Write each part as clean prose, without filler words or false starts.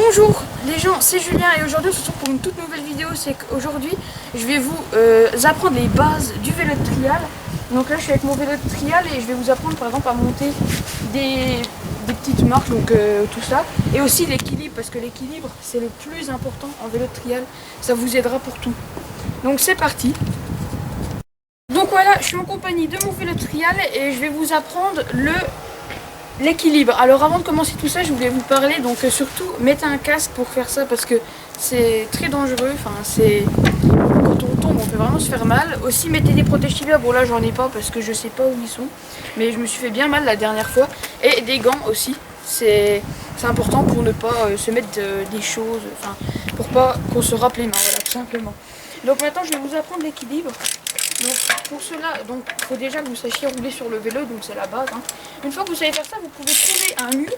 Bonjour les gens, c'est Julien et aujourd'hui on se retrouve pour une toute nouvelle vidéo. C'est qu'aujourd'hui je vais vous apprendre les bases du vélo de trial. Donc là je suis avec mon vélo de trial et je vais vous apprendre par exemple à monter des petites marches, donc tout ça. Et aussi l'équilibre, parce que l'équilibre c'est le plus important en vélo de trial, ça vous aidera pour tout. Donc c'est parti. Donc voilà, je suis en compagnie de mon vélo de trial et je vais vous apprendre l'équilibre. Alors avant de commencer tout ça, je voulais vous parler, donc surtout mettez un casque pour faire ça parce que c'est très dangereux, quand on tombe on peut vraiment se faire mal. Aussi mettez des protège-tibias, bon là j'en ai pas parce que je sais pas où ils sont, mais je me suis fait bien mal la dernière fois. Et des gants aussi, c'est important pour ne pas se mettre des choses, pour pas qu'on se râpe les mains, voilà tout simplement. Donc maintenant je vais vous apprendre l'équilibre. Donc pour cela, il faut déjà que vous sachiez rouler sur le vélo, donc c'est la base. Une fois que vous savez faire ça, vous pouvez trouver un mur.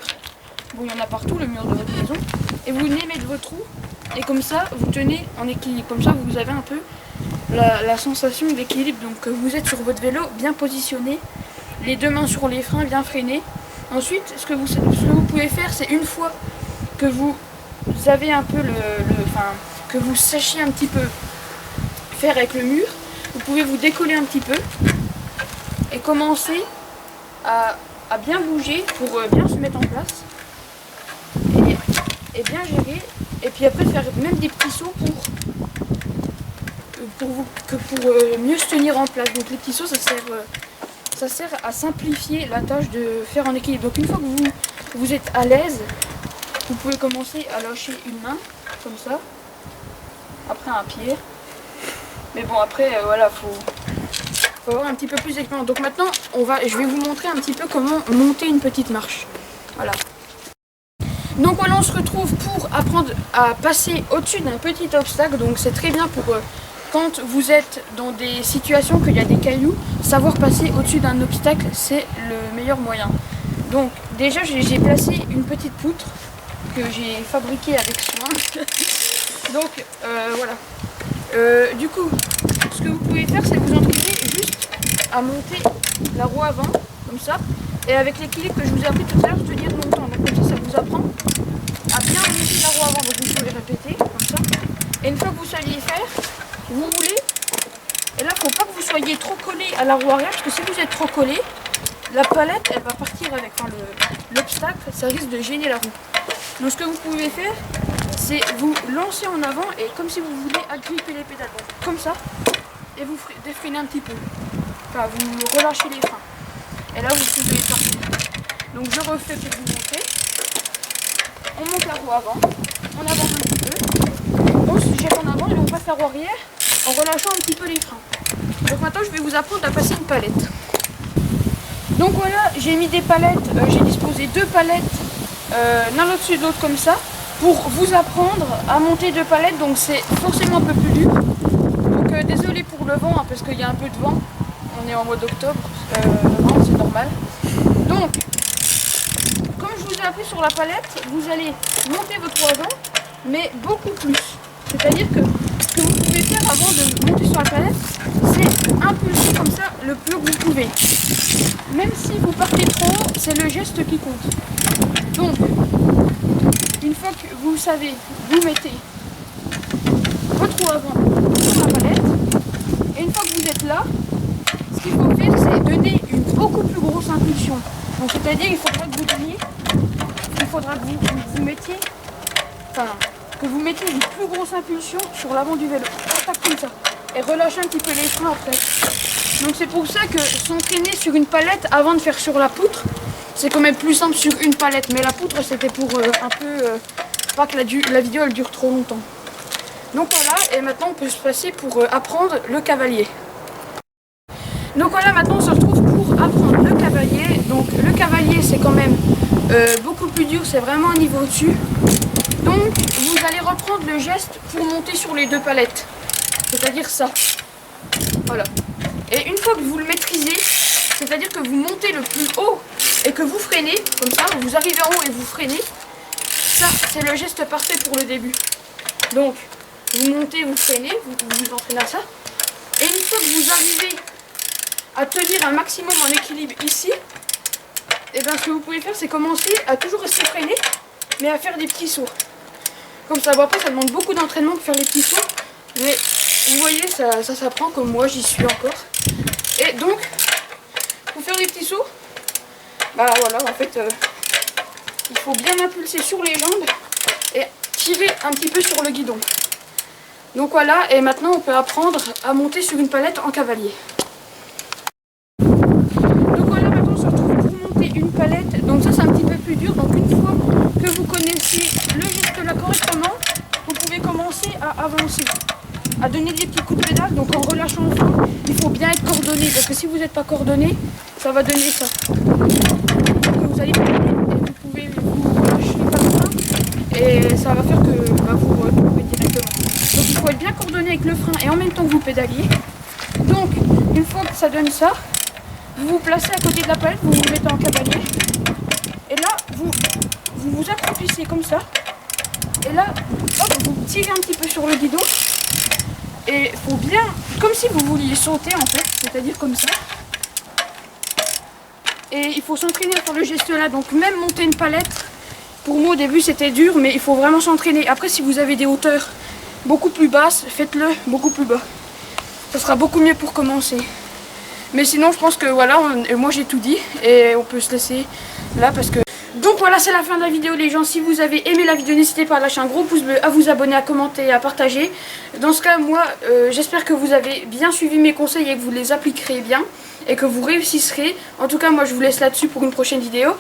Bon, il y en a partout, le mur de votre maison. Et vous venez mettre votre roue. Et comme ça, vous tenez en équilibre. Comme ça, vous avez un peu la sensation d'équilibre. Donc vous êtes sur votre vélo, bien positionné. Les deux mains sur les freins, bien freinés. Ensuite, ce que vous pouvez faire, c'est une fois que vous avez un peu que vous sachiez un petit peu faire avec le mur, vous pouvez vous décoller un petit peu et commencer à bien bouger pour bien se mettre en place et bien gérer. Et puis après faire même des petits sauts pour mieux se tenir en place. Donc les petits sauts, ça sert à simplifier la tâche de faire en équilibre. Donc une fois que vous êtes à l'aise, vous pouvez commencer à lâcher une main comme ça, après un pied. Mais bon, après, voilà, faut avoir un petit peu plus d'expérience. Donc maintenant, je vais vous montrer un petit peu comment monter une petite marche. Voilà. Donc voilà, on se retrouve pour apprendre à passer au-dessus d'un petit obstacle. Donc c'est très bien pour quand vous êtes dans des situations qu'il y a des cailloux, savoir passer au-dessus d'un obstacle, c'est le meilleur moyen. Donc déjà, j'ai placé une petite poutre que j'ai fabriquée avec soin. Donc voilà. Du coup, ce que vous pouvez faire, c'est vous entraîner juste à monter la roue avant, comme ça, et avec l'équilibre que je vous ai appris tout à l'heure, tenir longtemps. Donc comme ça vous apprend à bien monter la roue avant, donc vous pouvez répéter, comme ça. Et une fois que vous saviez faire, vous roulez, et là, il ne faut pas que vous soyez trop collé à la roue arrière, parce que si vous êtes trop collé, la palette, elle va partir avec, l'obstacle, ça risque de gêner la roue. Donc ce que vous pouvez faire, c'est vous lancer en avant et comme si vous voulez agripper les pédales, donc, comme ça, et vous défreinez un petit peu. Enfin, vous relâchez les freins. Et là, vous pouvez partir. Donc je refais pour vous montrer. On monte la roue avant, on avance un petit peu, on se jette en avant et on passe la roue arrière en relâchant un petit peu les freins. Donc maintenant, je vais vous apprendre à passer une palette. Donc voilà, j'ai mis des palettes, j'ai disposé deux palettes l'un au-dessus de l'autre comme ça, pour vous apprendre à monter deux palettes, donc c'est forcément un peu plus dur. Donc désolé pour le vent, parce qu'il y a un peu de vent, on est en mois d'octobre, le vent c'est normal. Donc, comme je vous ai appris sur la palette, vous allez monter votre roue avant, mais beaucoup plus. C'est-à-dire que ce que vous pouvez faire avant de monter sur la palette, c'est impulser comme ça le plus haut que vous pouvez. Même si vous partez trop haut, c'est le geste qui compte. Donc, une fois que vous savez, vous mettez votre roue avant sur la palette. Et une fois que vous êtes là, ce qu'il faut faire, c'est donner une beaucoup plus grosse impulsion. Donc c'est-à-dire il faudra que vous mettiez, que vous mettiez une plus grosse impulsion sur l'avant du vélo. Tac, comme ça. Et relâchez un petit peu les freins après. Donc c'est pour ça que s'entraîner sur une palette avant de faire sur la poutre, c'est quand même plus simple sur une palette. Mais la poutre, c'était pour pas que la vidéo elle dure trop longtemps. Donc voilà, et maintenant on peut se passer pour apprendre le cavalier. Donc voilà, maintenant on se retrouve pour apprendre le cavalier. Donc le cavalier, c'est quand même beaucoup plus dur, c'est vraiment un niveau au-dessus. Donc vous allez reprendre le geste pour monter sur les deux palettes. C'est-à-dire ça. Voilà. Et une fois que vous le maîtrisez, c'est-à-dire que vous montez le plus haut et que vous freinez, comme ça, vous arrivez en haut et vous freinez, ça c'est le geste parfait pour le début. Donc vous montez, vous freinez, vous entraînez à ça. Et une fois que vous arrivez à tenir un maximum en équilibre ici, et bien ce que vous pouvez faire, c'est commencer à toujours rester freiné, mais à faire des petits sauts. Comme ça, bon, après ça demande beaucoup d'entraînement pour faire les petits sauts. Mais vous voyez, ça s'apprend comme moi, j'y suis encore. Et donc, pour faire les petits sauts, bah voilà, en fait, il faut bien impulser sur les jambes et tirer un petit peu sur le guidon. Donc voilà, et maintenant on peut apprendre à monter sur une palette en cavalier. Donc voilà, maintenant on se retrouve pour monter une palette. Donc ça c'est un petit peu plus dur. Donc une fois que vous connaissez le geste là correctement, vous pouvez commencer à avancer, à donner des petits coups de pédale. Donc en relâchant le frein, il faut bien être coordonné, parce que si vous n'êtes pas coordonné, ça va donner ça. Donc vous allez pédaler et vous pouvez vous relâcher pas le frein et ça va faire que vous retrouvez directement. Donc il faut être bien coordonné avec le frein et en même temps que vous pédaliez. Donc une fois que ça donne ça, vous vous placez à côté de la palette, vous vous mettez en cavalier. Et là, vous vous accroupissez comme ça. Et là, hop, vous tirez un petit peu sur le guidon. Et il faut bien, comme si vous vouliez sauter en fait, c'est-à-dire comme ça. Et il faut s'entraîner à faire le geste là. Donc même monter une palette, pour moi au début c'était dur, mais il faut vraiment s'entraîner. Après si vous avez des hauteurs beaucoup plus basses, faites-le beaucoup plus bas. Ça sera beaucoup mieux pour commencer. Mais sinon je pense que voilà, moi j'ai tout dit et on peut se laisser là parce que... Donc voilà, c'est la fin de la vidéo les gens. Si vous avez aimé la vidéo, n'hésitez pas à lâcher un gros pouce bleu, à vous abonner, à commenter, à partager. Dans ce cas, moi, j'espère que vous avez bien suivi mes conseils et que vous les appliquerez bien et que vous réussirez. En tout cas, moi je vous laisse là-dessus pour une prochaine vidéo.